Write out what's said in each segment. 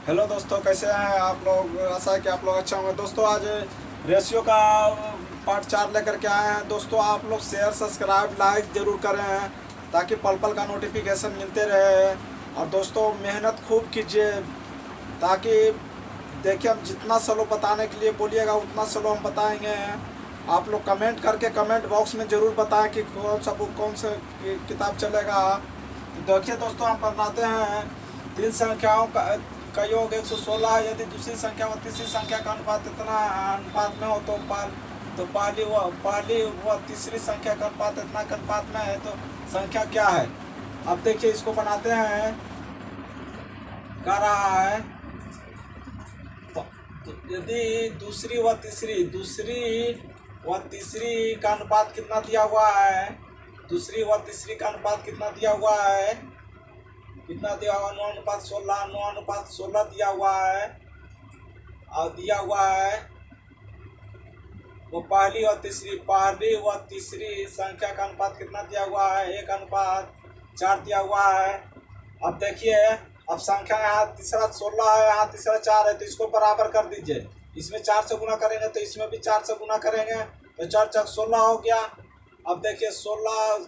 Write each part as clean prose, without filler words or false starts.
Hello दोस्तों, कैसे हैं आप लोग। आशा है कि आप लोग अच्छा होंगे। दोस्तों आज रेशियो का पार्ट 4 लेकर के आए हैं। दोस्तों आप लोग शेयर सब्सक्राइब लाइक ज़रूर करें हैं ताकि पल पल का नोटिफिकेशन मिलते रहे। और दोस्तों मेहनत खूब कीजिए ताकि देखिए, हम जितना स्लो बताने के लिए बोलिएगा उतना स्लो हम बताएंगे। आप लोग कमेंट करके कमेंट बॉक्स में ज़रूर बताएं कि कौन सा बुक कौन सा किताब चलेगा। तो देखिए दोस्तों, हम बनाते हैं तीन संख्याओं का योग 116 है। यदि दूसरी संख्या व तीसरी संख्या का अनुपात इतना अनुपात में हो तो पहली व तीसरी संख्या का अनुपात इतना के अनुपात में है तो संख्या क्या है। अब देखिए इसको बनाते हैं। कह रहा है तो यदि दूसरी का अनुपात कितना दिया हुआ है। दूसरी व तीसरी का अनुपात कितना दिया हुआ है। कितना दिया हुआ 9:16 दिया हुआ है। और दिया हुआ है वो पहली व तीसरी संख्या का अनुपात कितना दिया हुआ है। 1:4 दिया हुआ है। अब देखिए, अब संख्या यहाँ तीसरा 16 है, यहाँ तीसरा 4 है, तो इसको बराबर कर दीजिए। इसमें 4 से गुना करेंगे तो इसमें भी 4 से गुना करेंगे तो 4 4 16 हो गया। अब देखिए 16।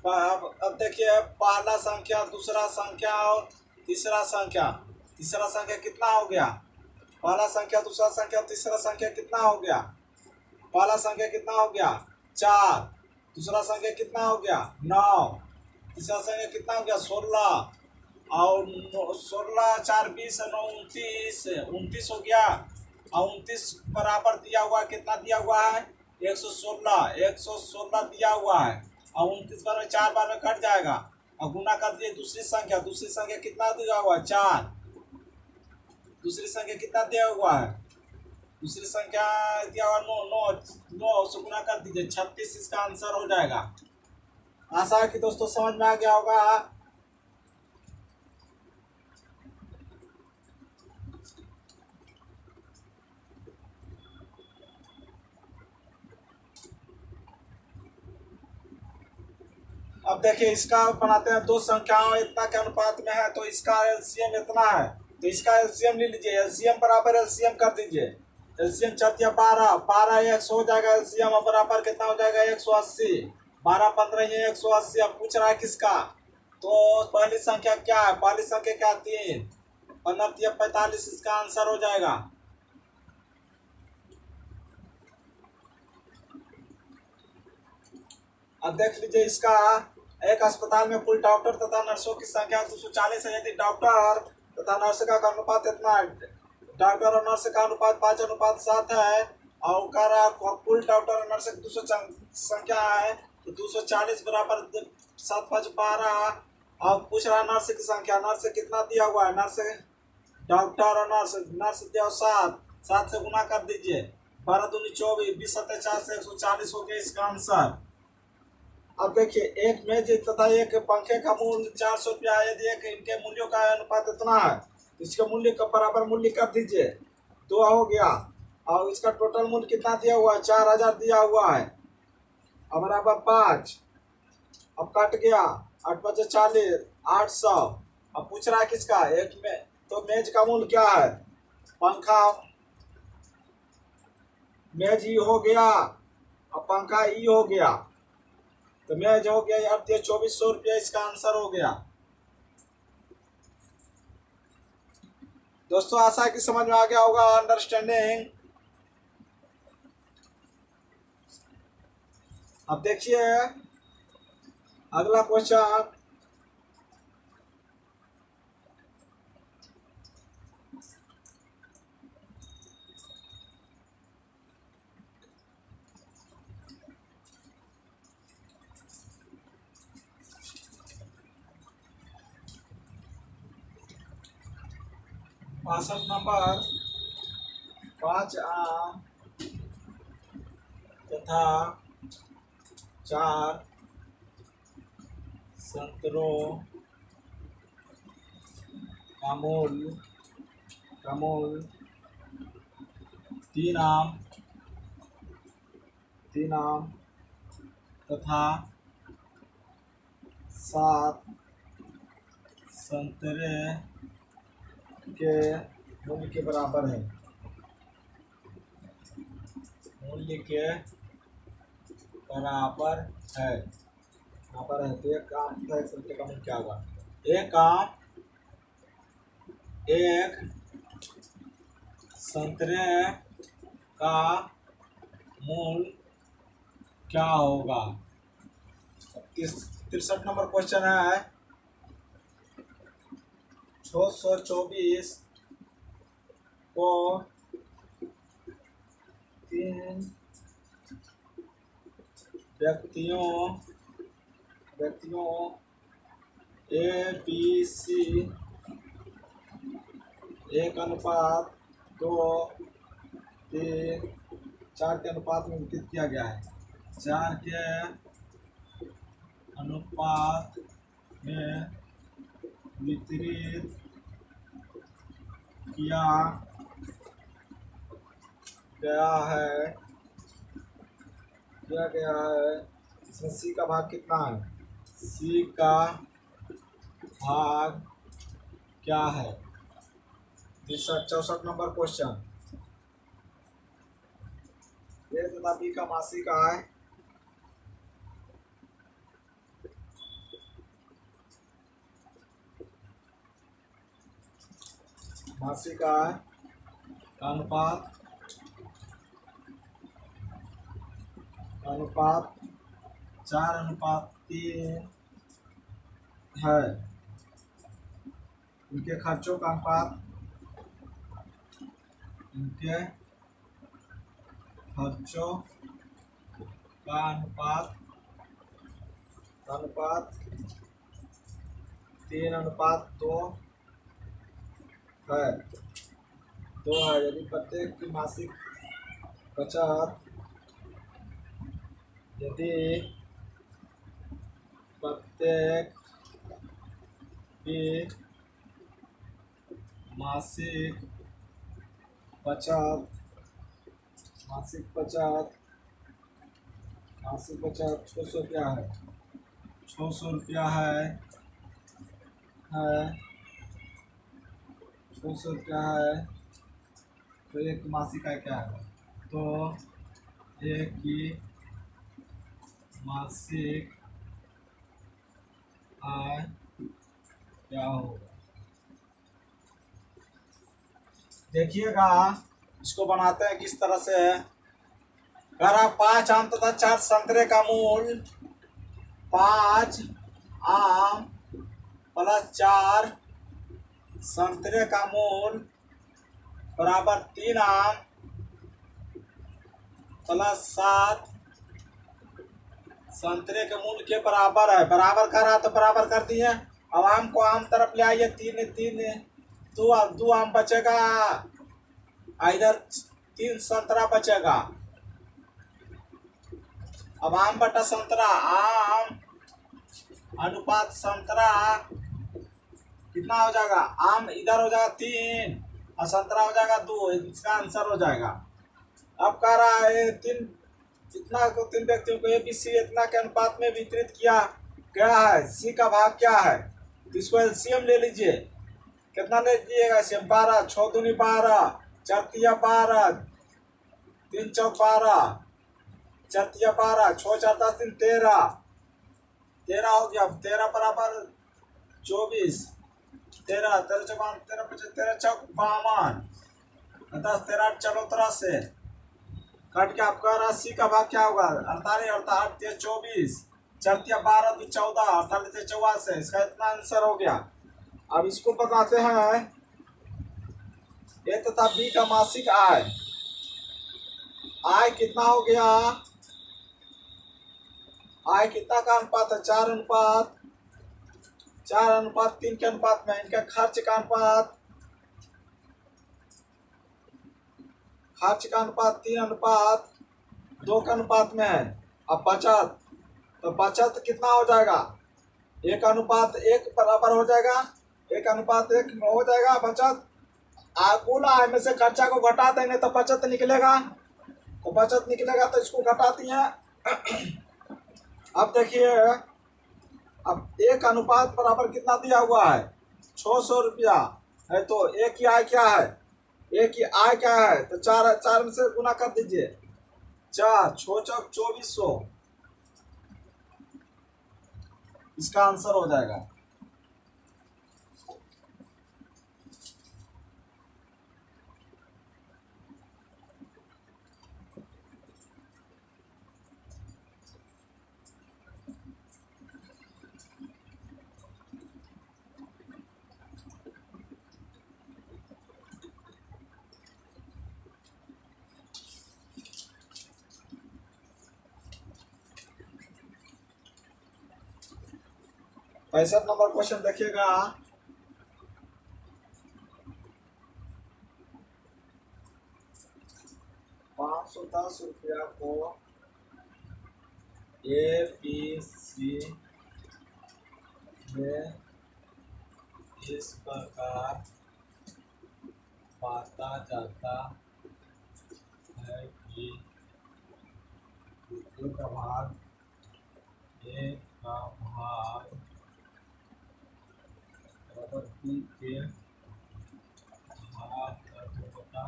अब देखिए पहला संख्या दूसरा संख्या और तीसरा संख्या कितना हो गया। पहला संख्या दूसरा संख्या तीसरा संख्या कितना हो गया। पहला संख्या कितना हो गया 4। दूसरा संख्या कितना हो गया 9। तीसरा संख्या कितना हो गया 16। और 16 4 20 9 29 हो गया। और 29 बराबर दिया हुआ कितना दिया हुआ है 116 दिया हुआ है। और 29 बार में 4 बार में कट जाएगा और गुना कर दिए दूसरी संख्या कितना दिया हुआ है 4। दूसरी संख्या कितना दिया हुआ है। दूसरी संख्या दिया हुआ 9 9 9 से गुना कर दीजिए 36 इसका आंसर हो जाएगा। आशा है कि दोस्तों समझ में आ गया होगा। अब देखिए इसका बनाते हैं। दो संख्याओं इतना के अनुपात में है तो इसका एलसीएम इतना है तो इसका एलसीएम ले लीजिए। एलसीएम बराबर एलसीएम कर दीजिए। एलसीएम 4 12 12 100 हो जाएगा। एलसीएम बराबर कितना हो जाएगा 180। 12 15 ये 180। अब पूछ रहा है किसका। तो पहली संख्या क्या है। पहली संख्या क्या 3 15 45 इसका आंसर हो जाएगा। अब देख लीजिए इसका। एक अस्पताल में कुल डॉक्टर तथा नर्सों की संख्या 240 है। यदि डॉक्टर तथा नर्स का अनुपात इतना है। डॉक्टर और नर्स का अनुपात 5:7 है। और कह रहा कुल डॉक्टर और नर्स की 200 संख्या है तो 240 बराबर 7 5 12। और पूछ रहा नर्स की संख्या। नर्स कितना दिया हुआ है। नर्स डॉक्टर और नर्स दिया 7 7 से गुना कर दीजिए। 12 दूनी 24 20 7 4 से 140 हो गया इसका आंसर। अब देखिए एक मेज तथा एक पंखे का मूल्य 400 रुपया है। यदि एक इनके मूल्यों का अनुपात इतना है तो इसके मूल्य का बराबर मूल्य कर दीजिए। 2 हो गया। और इसका टोटल मूल्य कितना दिया हुआ है 4000 दिया हुआ है। अब बराबर 5। अब कट गया 8 5 40 800। अब पूछ रहा है किसका एक में। तो मेज का मूल्य क्या है। पंखा मेज ई हो गया और पंखा ई हो गया तो मेज हो गया यार 2400 रुपया इसका आंसर हो गया। दोस्तों आशा है कि समझ में आ गया होगा। अंडरस्टैंडिंग। अब देखिए अगला क्वेश्चन। क्वेश्चन नंबर 5 आम तथा 4 संतरों का मूल्य 3 आम तथा 7 संतरे मूल्य के बराबर है, मूल्य के बराबर है, बराबर है। तो एक काम था, एक संख्या का मूल्य क्या होगा? एक संतरे का मूल्य क्या होगा? 63 नंबर क्वेश्चन है। 624 को 3 व्यक्तियों ए बी सी 1:2, 3, 4 के अनुपात में वितरित किया गया है। 4 के अनुपात में वितरित किया गया है। इसमें सी का भाग कितना है? सी का भाग क्या है? 64 नंबर क्वेश्चन। ए तथा बी का मासिक आय का अनुपात 4:3 है। इनके खर्चों का अनुपात अनुपात 3:2 है। यदि प्रत्येक की मासिक बचत मासिक बचत 600 रुपया है। 600 रुपया है। 600 रुपया है। तो एक मासिक आय क्या है? तो एक की मासिक आय क्या होगा? देखिएगा, इसको बनाते हैं किस तरह से। अगर 5 आम तथा 4 संतरे का मूल्य 5 आम प्लस 4 संतरे का मूल्य बराबर 3 आम प्लस 7 संतरे के मूल्य के बराबर है। बराबर कर रहा तो बराबर कर दिए। अब आम को आम तरफ ले आइए। 2 आम बचेगा, इधर 3 संतरा बचेगा। अब आम बटा संतरा, आम अनुपात संतरा कितना हो जाएगा? आम इधर हो जाएगा 3 और संतरा हो जाएगा 2। इसका आंसर हो जाएगा। अब कह रहा है 3 व्यक्तियों को ए बी सी इतना के अनुपात में वितरित किया गया है। सी का भाग क्या है? तो इसको एलसीएम ले लीजिए। कितना ले लीजिएगा? एलसीएम 12, 6 दूनी 12, 4 तिया 12, 3 चौक 12, 4 तिया 12, 6 4 10 3 13 हो गया। 13 बराबर 24, 13 13 13 चौक 52, 10 13 चलो से कट के आपका 80 का भाग क्या होगा? 48, 48 24, 4 12 2 14, 48 84। इसका इतना आंसर हो गया। अब इसको बताते हैं ए तथा बी का मासिक आय। आय कितना हो गया? आय कितना का अनुपात है? 4:3 के अनुपात में। इनका खर्च का अनुपात 3:2 के अनुपात में है। अब बचत, तो बचत कितना हो जाएगा? 1:1 बराबर हो जाएगा। 1:1 में हो जाएगा बचत। कुल आय में से खर्चा को घटा देंगे तो बचत निकलेगा। तो इसको घटा दिए। अब देखिए, अब 1 अनुपात बराबर कितना दिया हुआ है? 600 रुपया है तो ए की आय क्या है, ए की आय क्या है, तो चार चार में से गुना कर दीजिए, 4 6 2400, इसका आंसर हो जाएगा। पैंसठ नंबर क्वेश्चन देखिएगा। 510 रुपया को ABC में इस प्रकार बांटा जाता है कि A का भाग बराबर B के भाग का 2/3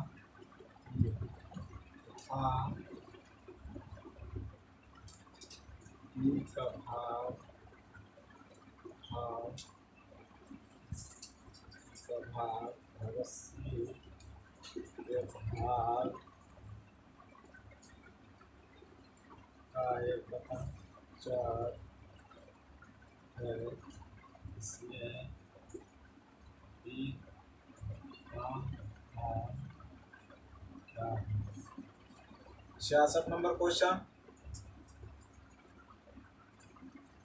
तथा B का भाग बराबर C के भाग का 1/4 है, इसमें B का भाग क्या है। 66 नंबर क्वेश्चन।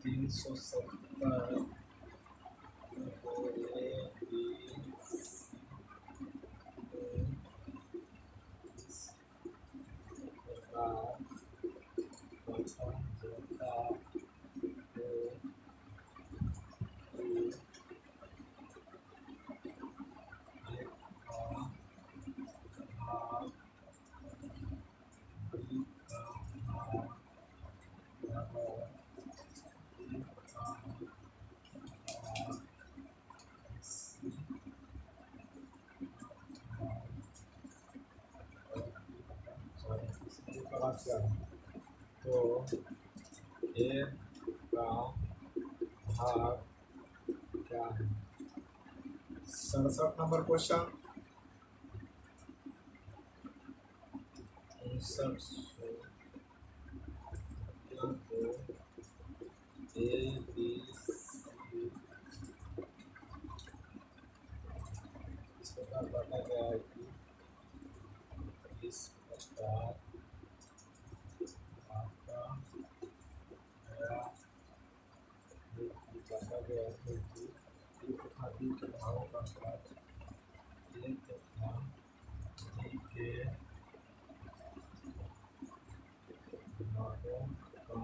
370 को A B C इस प्रकार बांटा जाता है कि एक का भाग B का भाग बराबर B का भाग C का भाग क्या है, तो A का भाग क्या है। 67 नंबर क्वेश्चन। 59 को A B C इस प्रकार बांटा गया है कि इस प्रकार बांटा गया है कि A तथा B के भागों का अनुपात A तथा B के भागों का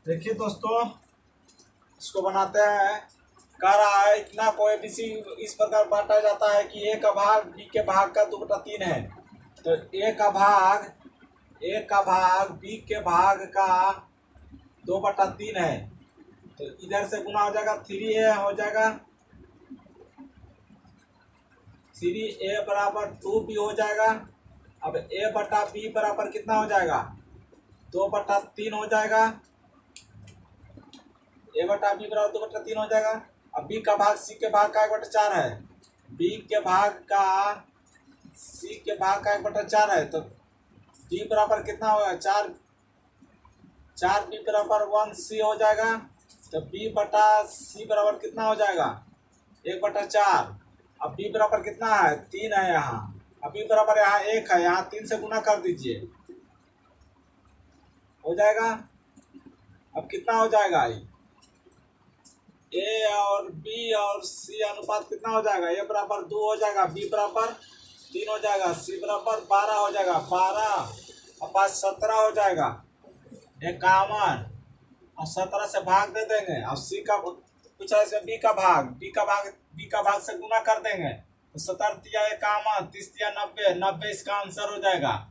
देखिए दोस्तों, इसको बनाते हैं। कह रहा है इतना को एबीसी इस प्रकार बांटा जाता है कि ए का भाग बी के भाग का 2/3 है, तो ए का भाग बी के भाग का 2/3 है, तो इधर से गुना हो जाएगा 3A हो जाएगा, 3A बराबर 2B हो जाएगा। अब A बटा B बराबर कितना हो जाएगा, 2/3 हो जाएगा। A बटा B बराबर 2/3 हो जाएगा। अब B का भाग C के भाग का 1/4 है, B के भाग का C के भाग का 1/4 है, तो B बराबर कितना होगा, 4B बराबर 1C हो जाएगा, तो B बटा C बराबर कितना हो जाएगा, 1/4। अब बी बराबर कितना है, 3 है यहाँ। अब बी बराबर यहाँ 1 है, यहाँ 3 से गुना कर दीजिए, हो जाएगा। अब कितना हो जाएगा, ए और बी और सी अनुपात कितना हो जाएगा, ए बराबर 2 हो जाएगा, बी बराबर 3 हो जाएगा, सी बराबर 12 हो जाएगा। 12 और 5 17 हो जाएगा, 51। और 17 से भाग दे देंगे। अब सी का पूछा है, बी का भाग से गुना कर देंगे, तो 17 तिया 51, 30 तिया 90, 90 इसका आंसर हो जाएगा।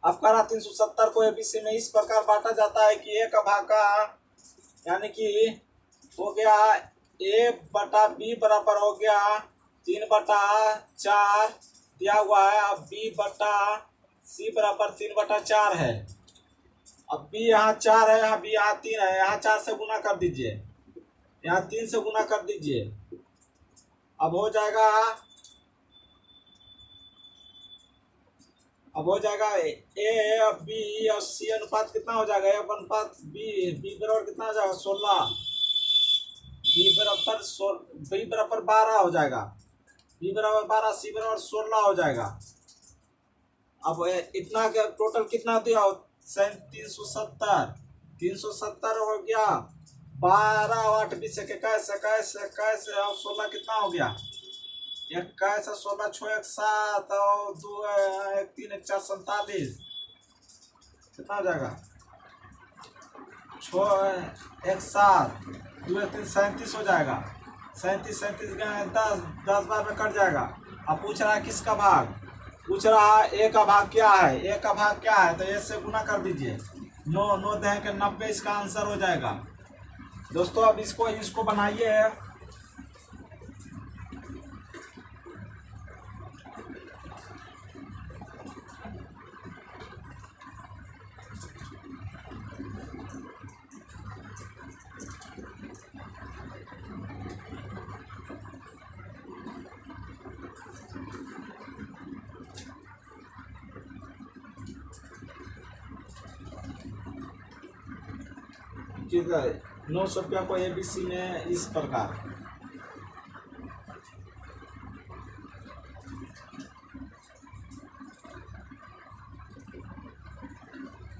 अब करा 370 को एबीसी में इस प्रकार बांटा जाता है कि ए का भाग का यानी कि हो गया ए बटा बी बराबर हो गया 3/4 दिया हुआ है। अब बी बटा सी बराबर 3/4 है। अब बी यहाँ 4 है, यहाँ बी यहाँ 3 है, यहाँ 4 से गुना कर दीजिए, यहाँ 3 से गुना कर दीजिए। अब हो जाएगा ए और बी और सी अनुपात कितना हो जाएगा, ए अनुपात बी बराबर कितना हो जाएगा 16, बी बराबर 12 हो जाएगा, बी बराबर 12, सी बराबर 16 हो जाएगा। अब इतना क्या टोटल कितना दिया, 370, 370 हो गया। 12 8 20 21 और 16 कितना हो गया, 21 और 16 6 1 7 और 2 1 3 1 4 47 कितना हो जाएगा, 6 1 7 2 1 3 37 हो जाएगा। 37 10 बार में कट जाएगा। अब पूछ रहा है किसका भाग, पूछ रहा है ए का भाग क्या है, ए का भाग क्या है, तो ए से गुना कर दीजिए, 9 9 दें के 90 इसका आंसर हो जाएगा। दोस्तों अब इसको बनाइए। ठीक है, 900 रुपया को एबीसी में इस प्रकार।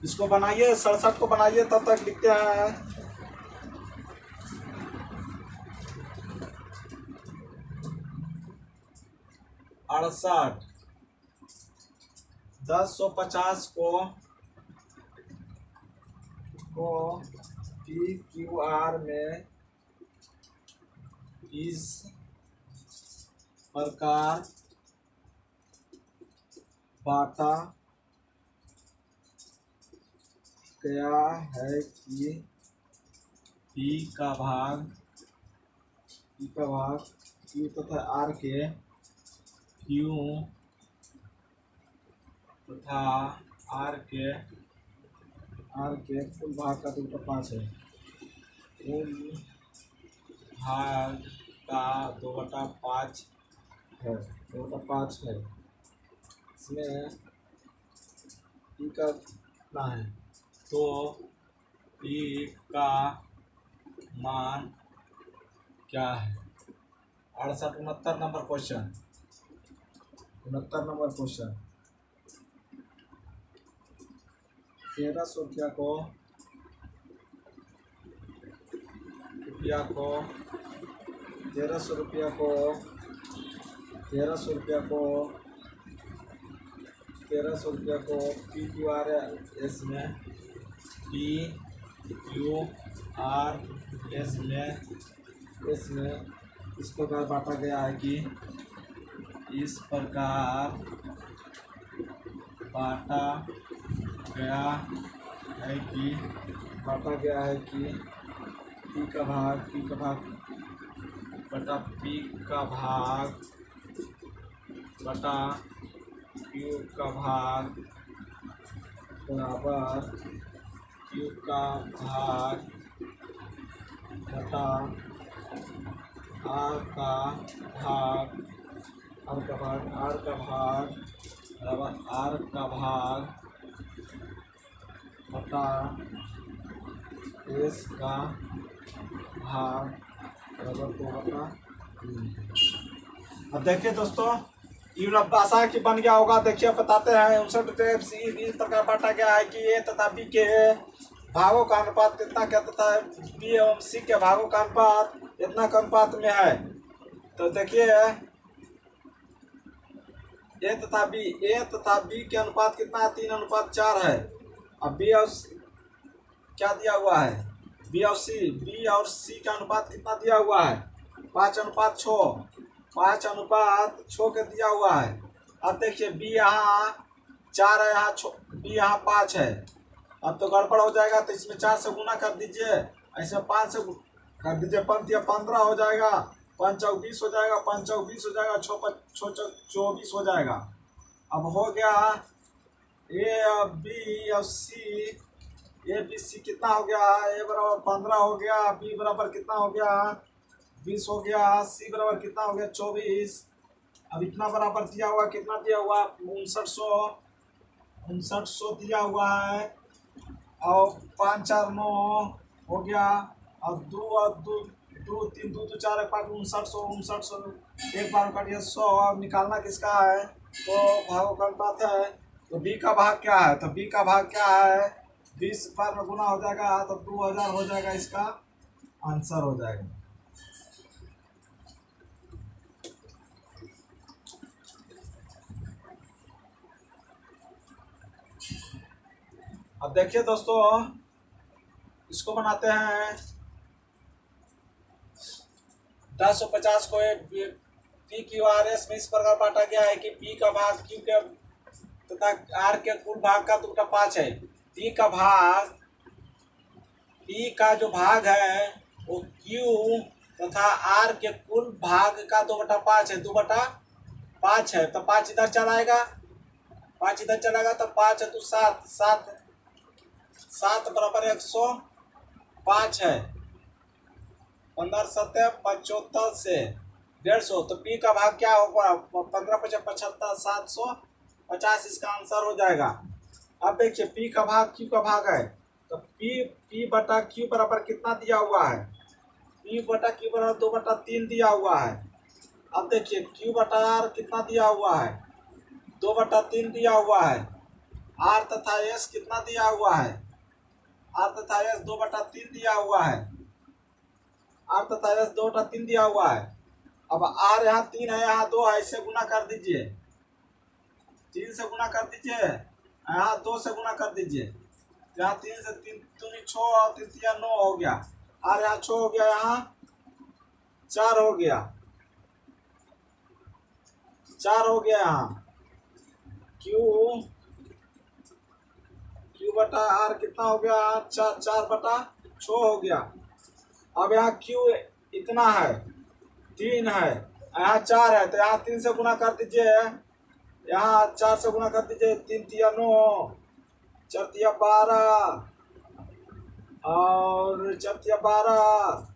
इसको बनाइए, 67 को बनाइए, तब तक लिखते हैं। अड़सठ 1050 को PQR में इस प्रकार बांटा गया है कि P का भाग Q तथा R के Q तथा R के कुल भाग का 2/5 है, कुल भाग का 2/5 है, 2/5 है। इसमें P का कितना है, तो P का मान क्या है। 69 नंबर क्वेश्चन, 69 नंबर क्वेश्चन। 1300 रुपया को 1300 रुपया को PQRS में इस प्रकार बांटा गया है कि इस प्रकार बांटा गया है कि P का भाग बटा Q का भाग बराबर Q का भाग बटा R का भाग बराबर R का भाग बटा S का भाग बराबर 2/3। अब देखिए दोस्तों, ये आशा की बन गया होगा। देखिए बताते हैं 59 इस प्रकार बांटा गया है कि ए तथा बी के भागों का अनुपात कितना क्या तथा बी एवं सी के भागों का अनुपात इतना का अनुपात में है। तो देखिए ए तथा बी के अनुपात कितना है, 3:4 है। अब बी और क्या दिया हुआ है, बी और सी का अनुपात कितना दिया हुआ है, 5:6, 5:6 के दिया हुआ है। अब देखिए बी यहाँ 4 है, यहाँ बी यहाँ 5 है। अब तो गड़बड़ हो जाएगा, तो इसमें 4 से गुना कर दीजिए, ऐसे 5 से कर दीजिए, 15 हो जाएगा, 5 चौक 20 हो जाएगा, 5 चौक 20 हो जाएगा, 6 चौक 24 हो जाएगा। अब हो गया ए और बी और सी, ए बी सी कितना हो गया, ए बराबर 15 हो गया, बी बराबर कितना हो गया 20 हो गया, सी बराबर कितना हो गया 24। अब इतना बराबर दिया हुआ, कितना दिया हुआ 5900 दिया हुआ है, और 5 4 9 हो गया, और 2 और 2 2 3 2 2 4 1 5 5900 एक बार काटिए 100। अब निकालना किसका है, तो भागों का अनुपात है। तो बी का भाग क्या है, तो बी का भाग क्या है, 20 बार में गुना हो जाएगा, तो 2000 हो जाएगा, इसका आंसर हो जाएगा। अब देखिए दोस्तों, इसको बनाते हैं 1050 को पी क्यू आर एस में इस प्रकार बांटा गया है कि पी का भाग क्यू के तथा आर के कुल भाग का 2/5 है। पी का जो भाग है वो क्यू तथा आर के कुल भाग का 2/5 है, 2/5 है। तो 5 इधर चलाएगा, 5 इधर चलाएगा, तो 5 है तो 7 7 7 बराबर 105 है, 15 7 75 से 150। तो पी का भाग क्या होगा, 15 5 75 750, इसका आंसर हो जाएगा। अब देखिए पी का भाग क्यू का भाग है, तो पी बटा क्यू बराबर कितना दिया हुआ है, पी बटा क्यू बराबर 2/3 दिया हुआ है। अब देखिए क्यू बटा आर कितना दिया हुआ है, 2/3 दिया हुआ है। आर तथा एस कितना दिया हुआ है, आर तथा एस 2/3 दिया हुआ है, आर तथा एस 2/3 दिया हुआ है। अब आर यहाँ 3 है, यहाँ 2 है, इससे गुना कर दीजिए, 3 से गुना कर दीजिए, यहाँ 2 से गुना कर दीजिए, यहाँ 3 से 3 दूनी 6 और 3 तिया 9 हो गया। आर यहाँ 6 हो गया, यहाँ 4 हो गया, 4 हो गया। यहाँ क्यू बटा आर कितना हो गया, 4/6 हो गया। अब यहाँ क्यू इतना है 3 है, यहाँ 4 है, तो यहाँ 3 से गुना कर दीजिए, यहाँ 4 से गुना कर दीजिए, 3 तिया 9, 4 तिया 12 और 4 तिया 12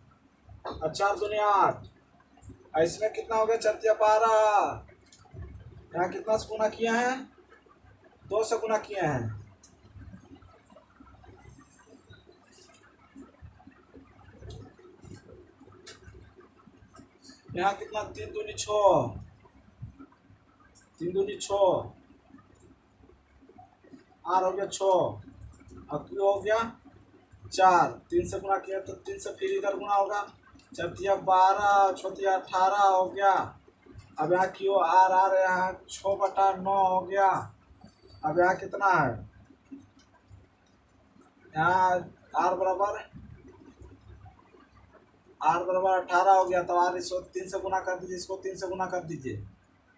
और 4 दूनी 8। इसमें कितना हो गया 4 तिया 12, यहाँ कितना से गुना किए हैं, 2 से गुना किए हैं। यहाँ कितना 3 दूनी 6, 3 दूनी 6, आर हो गया 6, अब क्यू हो गया 4, 3 से गुना किया तो 3 से फिर इधर गुना होगा, 4 तिया 12, 6 तिया 18 हो गया। अब यहाँ क्यू आर यहाँ 6/9 हो गया। अब यहाँ कितना है, यहाँ आर बराबर 18 हो गया, तो आर इसको 3 से गुना कर दीजिए, इसको 3 से गुना कर दीजिए,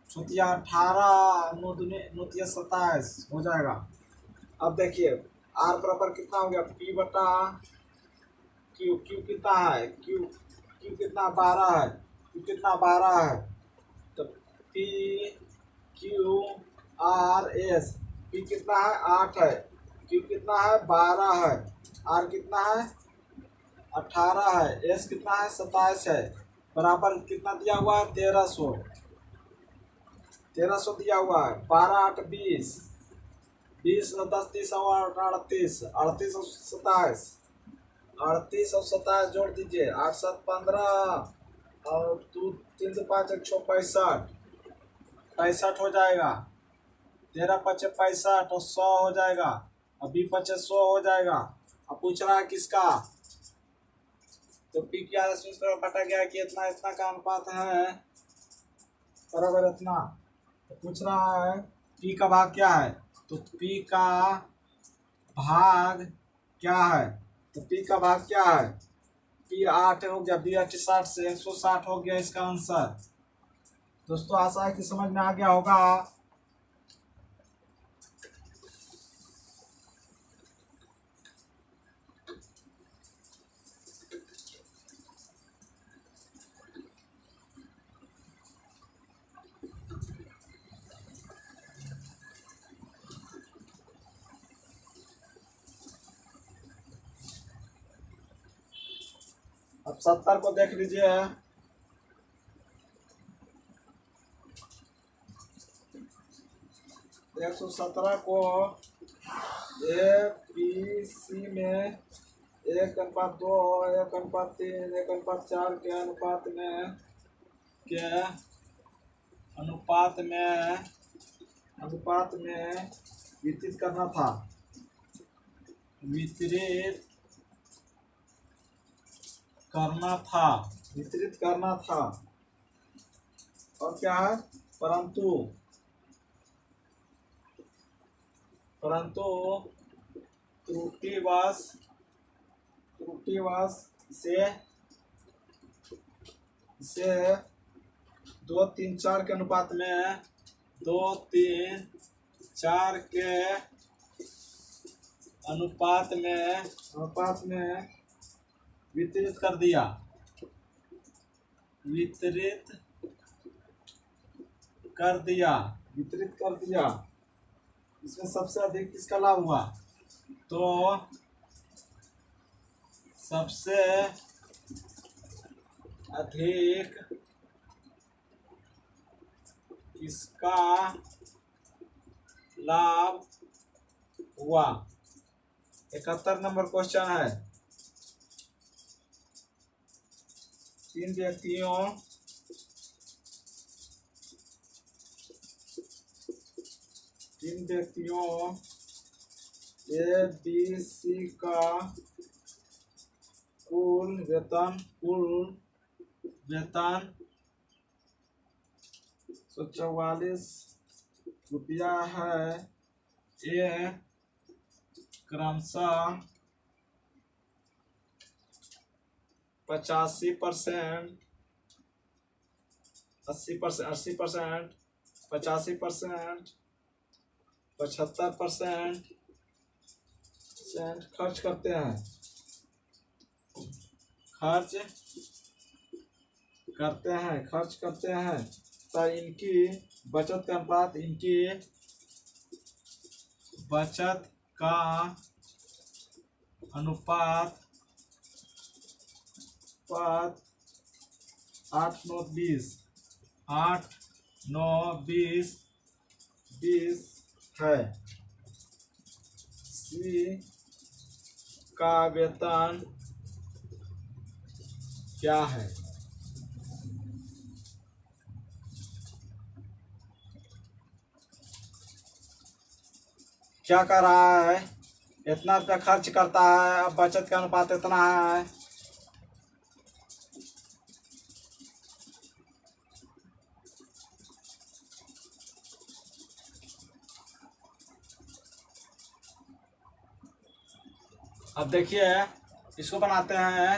18 9 तिया 27 हो जाएगा। अब देखिए आर बराबर कितना हो गया, पी बटा क्यू, क्यू कितना है, क्यू कितना 12 है, क्यू कितना 12 है, तो P Q R S, P कितना है 8 है, क्यू कितना है 12 है, आर कितना है 18 है, एस कितना है 27 है, बराबर कितना दिया हुआ है 1300 दिया हुआ है। 12 8 20, 20 9 10 30 और 38, 38 और 27 जोड़ दीजिए, 8 7 15 और तू 3 2 5 1 6 65 65 हो जाएगा। 13 5 65 और 100 हो जाएगा। अभी 25 100 हो जाएगा। अब पूछ रहा है किसका, तो पी की आधा स्क्वायर बटा गया कि इतना इतना का अनुपात है बराबर इतना। तो पूछ रहा है पी का भाग क्या है, तो पी का भाग क्या है, तो पी का भाग क्या है, पी 8 हो गया, बी 8 60 से 160 हो गया इसका आंसर। दोस्तों आशा है कि समझ में आ गया होगा। अब 70 को देख लीजिए। 117 को ए बी सी में 1:2, 1:3, 1:4 के अनुपात में वितरित करना था। वितरित करना था। और क्या है, परंतु त्रुटिवश से 2 3 4 के अनुपात में 2 3 4 के अनुपात में वितरित कर दिया। इसमें सबसे अधिक किसका लाभ हुआ, तो सबसे अधिक किसका लाभ हुआ। 71 नंबर क्वेश्चन है। तीन व्यक्तियों ए बी सी का कुल वेतन 144 रुपया है। ये क्रमशः 85%, 80%, 85%, 75% खर्च करते हैं। तो इनकी बचत का अनुपात 8 9 20 है। सी का वेतन क्या है। क्या कर रहा है, इतना रुपया खर्च करता है, अब बचत का अनुपात इतना है। अब देखिए इसको बनाते हैं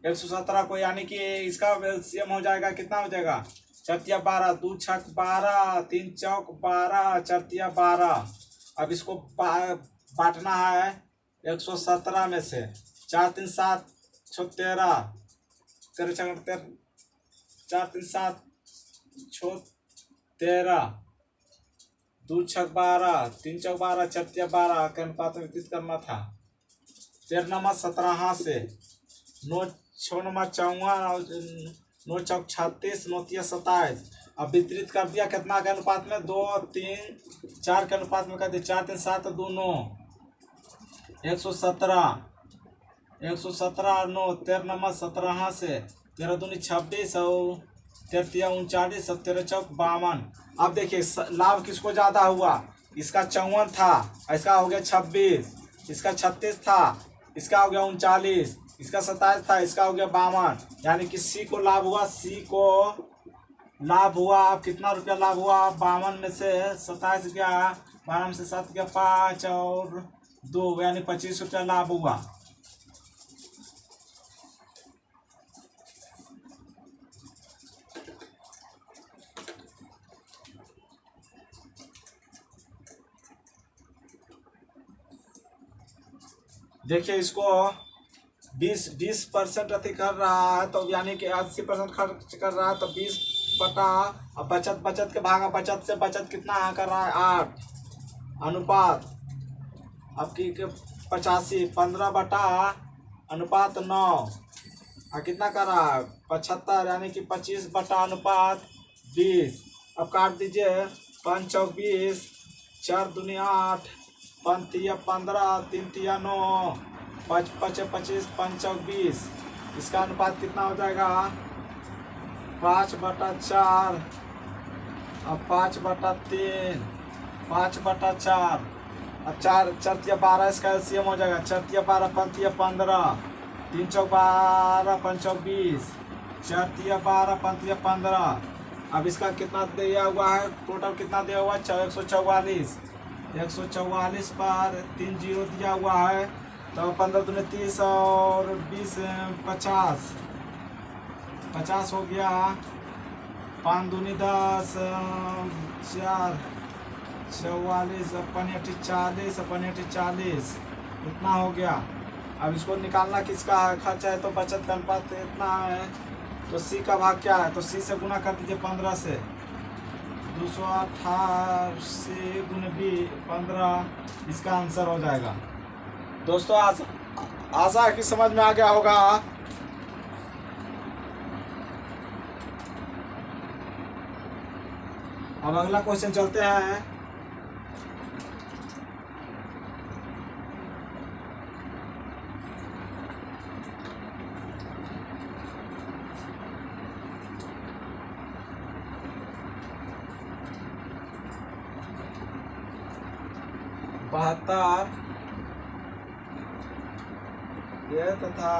117 को, यानी कि इसका एलसीएम हो जाएगा, कितना हो जाएगा, 4 12, 2 6 12, 3 चौक 12, 4 12। अब इसको बांटना है 117 में से। 4 3 7 6 13, 13 4 3 7 6 13, 2 6 12, 3 चौक 12, 4 12 के अनुपात में वितरित करना था। 13 नंबर 17 से 9 6 नंबर 54, 9 चौक 36, 9 27। अब वितरित कर दिया कितना के अनुपात में, 2 3 4 के अनुपात में कर दिया। 4 3 7 2 9, 117 117 9। 13 नंबर 17 से तेरह दूनी 26 और 33 39 और 13 चौक 52। अब देखिए लाभ किसको ज़्यादा हुआ, इसका 54 था, इसका हो गया 26, इसका 36 था, इसका हो गया 39, इसका 27 था, इसका हो गया 52। यानी कि सी को लाभ हुआ, सी को लाभ हुआ। अब कितना रुपया लाभ हुआ, 52 में से 27 गया, 12 में से 7 गया 5 और 2, यानी 25 रुपया लाभ हुआ। देखिए इसको 20% अति कर रहा है, तो यानी कि 80% खर्च कर रहा है, तो 20 बटा, अब बचत के भागा, बचत से बचत कितना कर रहा है 8 अनुपात, अब की 85, 15 बटा अनुपात 9, और कितना कर रहा है 75, यानी कि 25 बटा अनुपात 20। अब काट दीजिए, 5 चौक 20, 4 दूनी 8, 5 तिया 15, 3 तिया 9, 5 5 25, 5 चौक 20। इसका अनुपात कितना हो जाएगा 5 बटा 4, अब 5 बटा 3, 5 बटा 4, अब 4 4 तिया 12, इसका एलसीएम हो जाएगा 4 तिया 12, 5 तिया 15, 3 चौक 12, 5 चौक 20, 4 तिया 12, 5 तिया 15। अब इसका कितना दिया हुआ है, टोटल कितना दिया हुआ है 144, 144 पर 3 जीरो दिया हुआ है, तो 15 दूनी 30 और 20 50, 50 हो गया, 5 दूनी 10, 4 44, अपन 40, अपन 40, इतना हो गया। अब इसको निकालना किसका है, खर्चा है, तो बचत का अनुपात इतना है, तो सी का भाग क्या है, तो सी से गुना कर दीजिए 15 से, 288 गुने 15, इसका आंसर हो जाएगा। दोस्तों आशा है कि समझ में आ गया होगा। अब अगला क्वेश्चन चलते हैं। बहत्तर ये तथा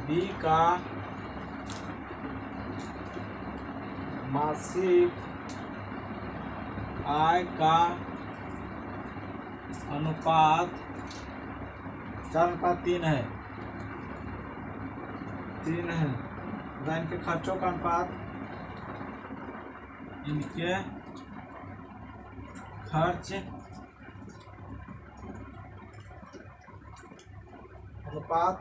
बी का मासिक आय का अनुपात 4:3 है, 3 है। इनके खर्चों का अनुपात, इनके खर्च अनुपात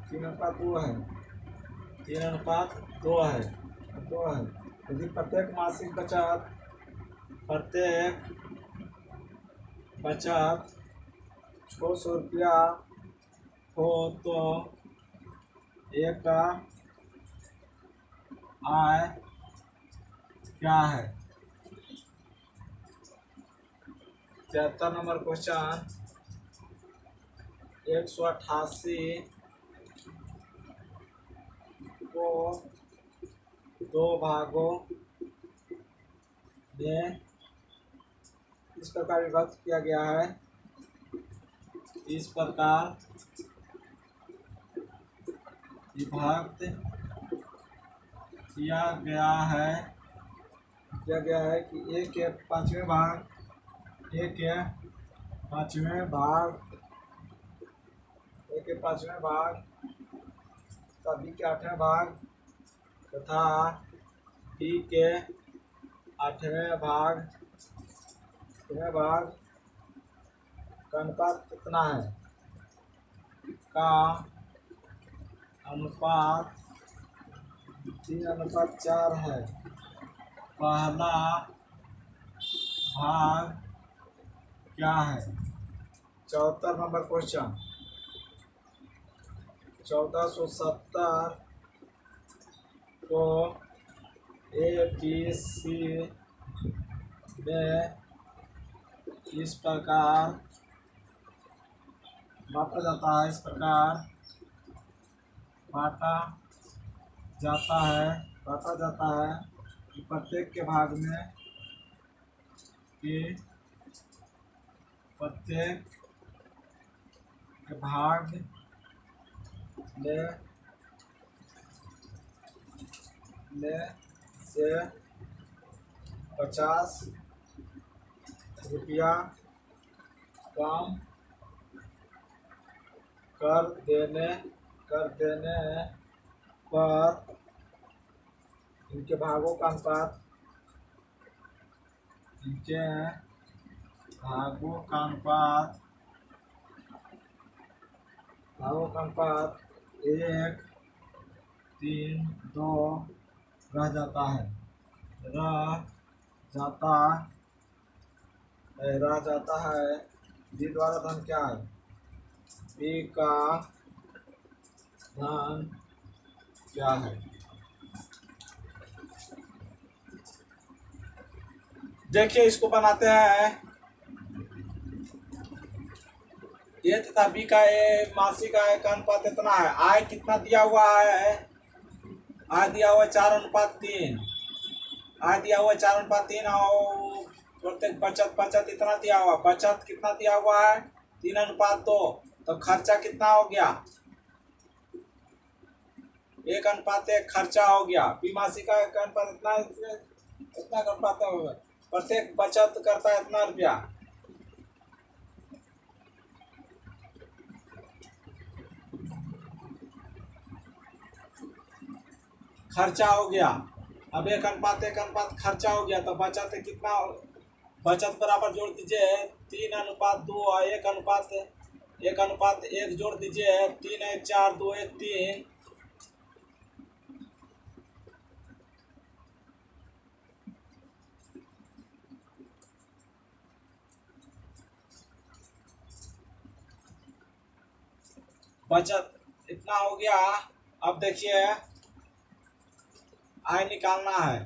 3:2 है, 3:2 है, 2 है। यदि प्रत्येक मासिक बचत, प्रत्येक बचत 600 रुपया हो, तो एक का आय क्या है। 73 नंबर क्वेश्चन, 188 को 2 भागों में इस प्रकार विभक्त किया गया है, इस प्रकार विभक्त किया गया है कि एक के 5वें भाग, एक के 5वें भाग, एक के 5वें भाग तथा बी के 8वें भाग तथा बी के 8वें भाग का अनुपात कितना है, का अनुपात 3:4 है। पहला भाग क्या है। 74 नंबर क्वेश्चन, 1470 को ABC में इस प्रकार बांटा जाता है, इस प्रकार बांटा जाता है कि प्रत्येक के भाग में कि प्रत्येक के भाग में से 50 रुपया कम कर देने पर इनके भागों का अनुपात एक 3 2 रह जाता है रह जाता है। बी द्वारा धन क्या है? बी का धन क्या है? देखिए इसको बनाते हैं। ये तथा बी का मासिक आय का अनुपात इतना है। आय कितना दिया हुआ है? आय दिया हुआ 4:3। आय दिया हुआ 4:3 और प्रत्येक बचत इतना दिया हुआ। बचत कितना दिया हुआ है? 3:2। तो खर्चा कितना हो गया? 1:1 खर्चा हो गया। बी मासिक आय का अनुपात इतना अनुपात होगा। प्रत्येक बचत करता है इतना रुपया। खर्चा हो गया। अब 1:1 खर्चा हो गया तो बचत कितना? बचत बराबर जोड़ दीजिए 3:2 और 1:1 जोड़ दीजिए 3 1 4 2 1 3। बचत इतना हो गया। अब देखिए आय निकालना है।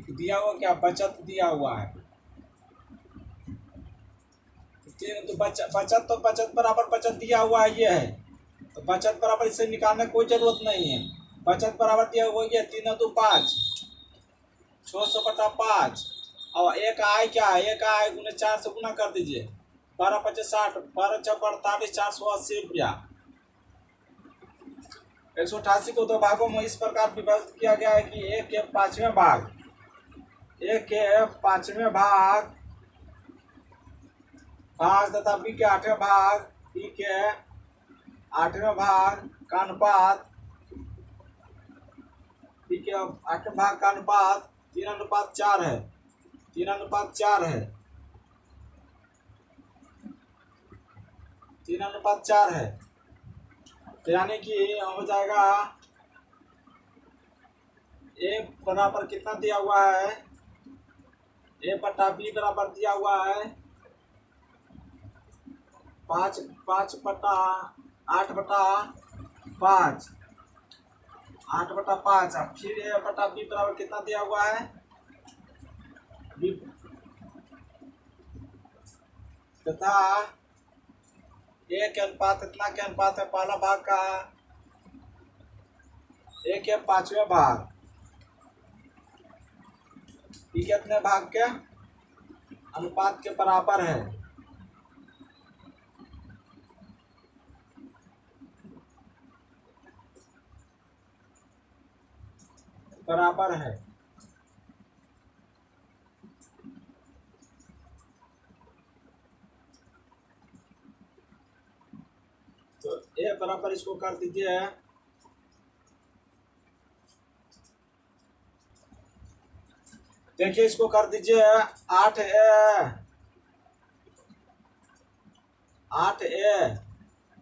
दिया हुआ क्या? बचत दिया हुआ है। तो बचत बराबर बचत दिया हुआ है ये है। तो बचत बराबर इसे निकालने की कोई जरूरत नहीं है। बचत बराबर दिया हुआ है 3 2 5 600/5 और एक आय क्या है? एक आय 4 से गुना कर दीजिए। 12×5 60 12×6 48 480 रुपया। 188 को 2 भागों में इस प्रकार विभाजित किया गया है कि 1 के 5वें भाग 5 तथा बी के 8वें भाग का अनुपात 3:4 है। 3:4 है। 3:4 है। तो यानी कि हो जाएगा ए बराबर कितना दिया हुआ है? A/B बराबर दिया हुआ है 8/5 अब फिर A/B बराबर कितना दिया हुआ है? B तथा A के अनुपात इतना के अनुपात है। पहला भाग का A के 5वें भाग B के अपने भाग के अनुपात के बराबर है। तो A बराबर इसको कर दीजिए देखिए इसको कर दीजिए 8A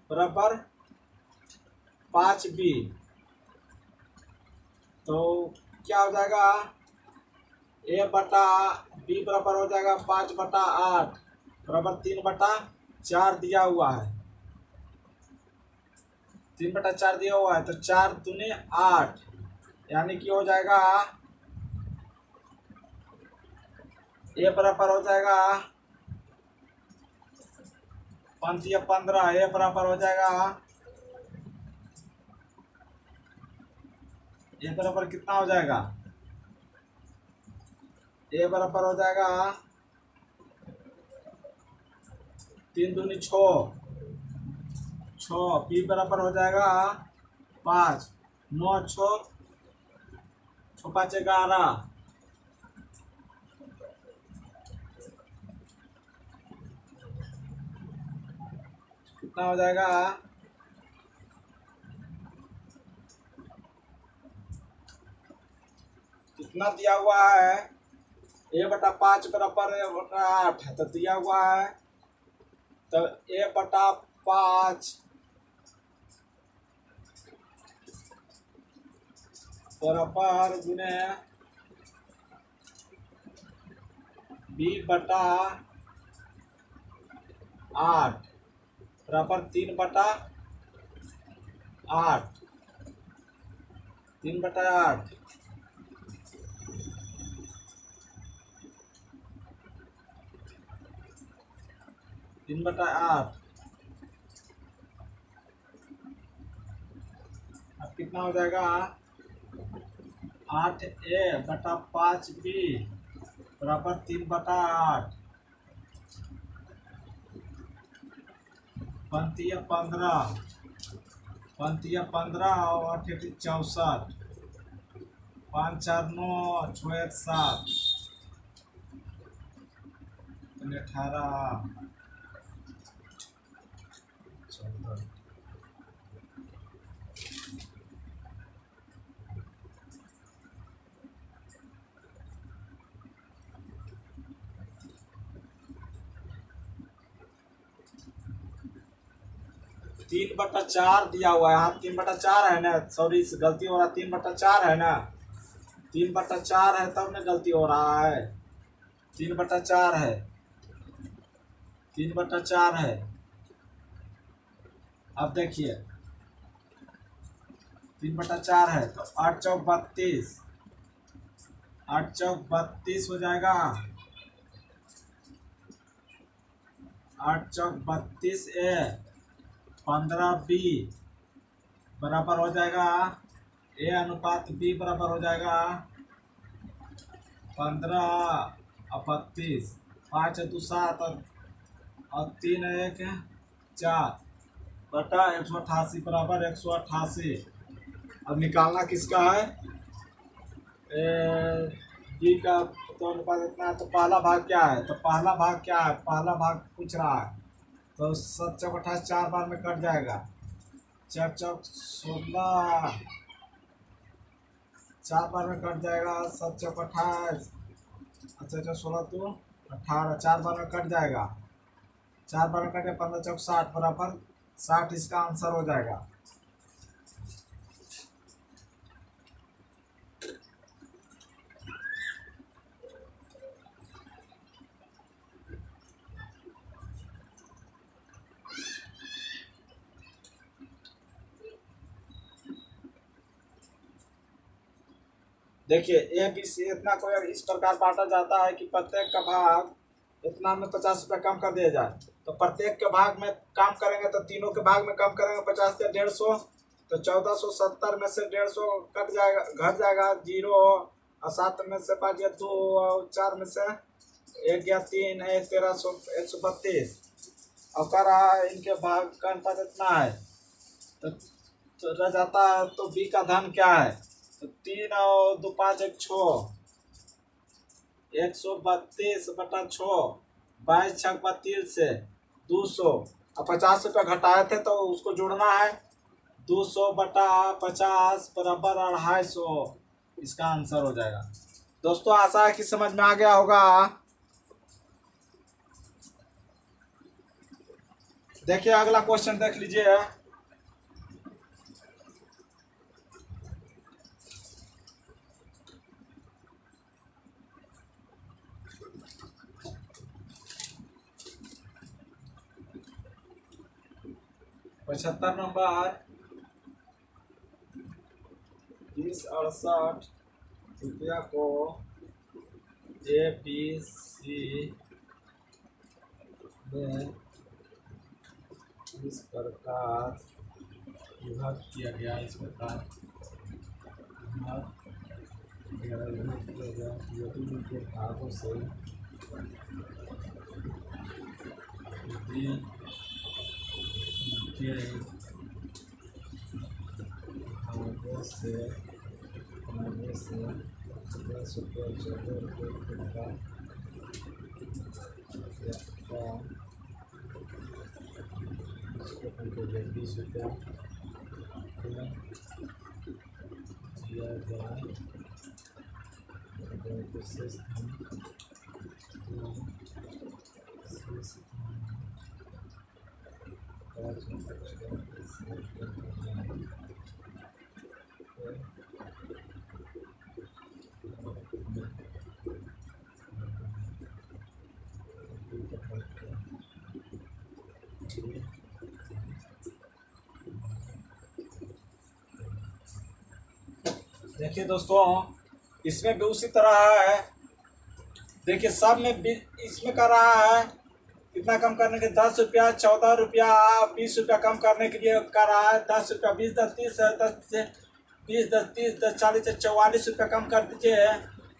बराबर 5B। तो क्या हो जाएगा? A/B बराबर हो जाएगा 5/8 बराबर 3/4 दिया हुआ है। 3/4 दिया हुआ है तो 4 दूनी 8 यानी कि हो जाएगा ए बराबर हो जाएगा 5 या 15, ए बराबर हो जाएगा, ए बराबर कितना हो जाएगा, ए बराबर हो जाएगा 3 दूनी 6, बी बराबर हो जाएगा 5, 9 6 6 5 11, कितना हो जाएगा, कितना दिया हुआ है, ए बटा 5 बराबर ए बटा 8 तो दिया हुआ है, तो ए बटा 5 बराबर गुने बी बटा 8 बराबर 3 बटा 8, 3 बटा 8, 3 बटा 8, अब कितना हो जाएगा, 8 ए बटा 5 बी बराबर 3 बटा 8, 15, 15 और 8 64, 5 4 9 6 1 7, 18 14, 3/4 दिया हुआ है, यहाँ 3/4 है ना, सॉरी गलती हो रहा है, 3/4 है ना, 3/4 है तब ना गलती हो रहा है, 3/4 है, 3/4 है। अब देखिए 3/4 है तो 8 चौक 32, 8 चौक 32 हो जाएगा, 8 चौक 32 ए 15 बी बराबर हो जाएगा, ए अनुपात बी बराबर हो जाएगा 15 और 32, 5 2 7 और 3 1 4 बटा 188 बराबर 188। अब निकालना किसका है, बी का तो अनुपात इतना है, तो पहला भाग क्या है, तो पहला भाग क्या है, पहला भाग पूछ रहा है, तो 7 चौक 28 4 बार में कट जाएगा, 4 चौक 16 4 बार में कट जाएगा, 7 चौक 28, अच्छा अच्छा 16 तो 18 4 बार में कट जाएगा, 4 बार में कटे 15 चौक 60 बराबर 60 इसका आंसर हो जाएगा। देखिए ए बी सी इतना को इस प्रकार बांटा जाता है कि प्रत्येक का भाग इतना में 50 रुपये कम कर दिया जाए, तो प्रत्येक के भाग में काम करेंगे तो तीनों के भाग में कम करेंगे 50 से 150, तो 1470 में से 150 कट जाएगा, घट जाएगा 0, और 7 में से 5 या 2 और 4 में से 1 या 3 है 132, और कह रहा है इनके भाग का अनुपात इतना है, तो रह जाता है, तो बी का धन क्या है, तो 3 और 2 5 1 6, 132 बटा 6, 22 छक 32 से 200, अब 50 रुपये घटाए थे तो उसको जोड़ना है, 200 बटा 50 बराबर 250, इसका आंसर हो जाएगा। दोस्तों आशा है कि समझ में आ गया होगा। देखिए अगला क्वेश्चन देख लीजिए, पचहत्तर नंबर, 2068 रुपया को ए बी सी में इस प्रकार विभाग किया गया, इस प्रकार विभाग किया गया यदि उनके भागों से यदि उनके भागों से 10 रुपये 14 रुपये का उसको 20 रुपया दिया जाए विशेष देखिए दोस्तों, इसमें भी उसी तरह है। देखिए सब में भी इसमें कर रहा है कितना कम करने के 10 रुपया 14 रुपया 20 रुपया कम करने के लिए कर रहा है। 10 रुपया 20 10 30 10 20 10 30 10 40 44 रुपया कम कर दीजिए।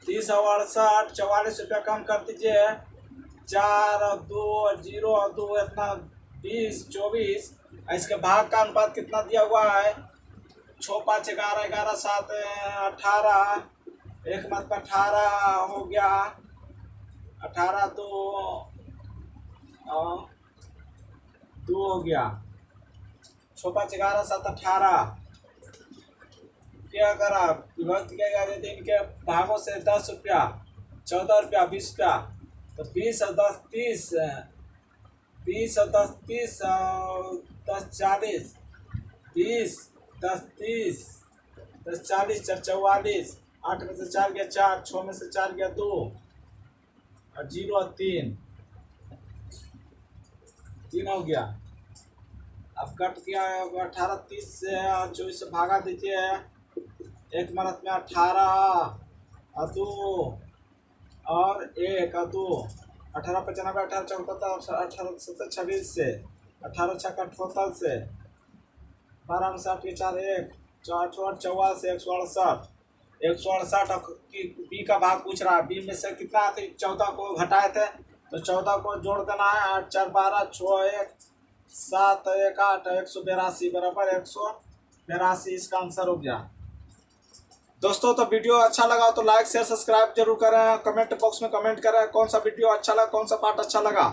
30 और 60 44 रुपया कम कर दीजिए। 4 और 2 और 0 और 2 इतना 20 24। इसके भाग का अनुपात कितना दिया हुआ है? 6 5 11 11 7 18 एक मत पर 18 हो गया। 18 दो हो गया। 6 5 11 7 18 क्या करा विभक्त किया गया यदि इनके भागों से 10 रुपया 14 रुपया 20 रुपया तो 20 और 10 30 20 और 10 30 10 40 20 10 30 10 40 4 44 8 में से 4 गया 4 6 में से 4 गया 2 और 0 और 3 हो गया। अब कट गया 18 30 से 24 से भागा दीजिए। एक मरत में 18 और 2 और 1 और 2 18 95 18 74 18 17 26 से 18 6 78 से 12 में 60 के 4 1 4 8 44 से 168 की बी का भाग पूछ रहा है। बी में से कितना थे? 14 को घटाए थे तो 14 को जोड़ देना है। 8 4 12 6 1 7 1 8 182 बराबर 182। इसका आंसर हो गया। दोस्तों तो वीडियो अच्छा लगा तो लाइक शेयर सब्सक्राइब जरूर करें। कमेंट बॉक्स में कमेंट करें कौन सा वीडियो अच्छा लगा, कौन सा पार्ट अच्छा लगा।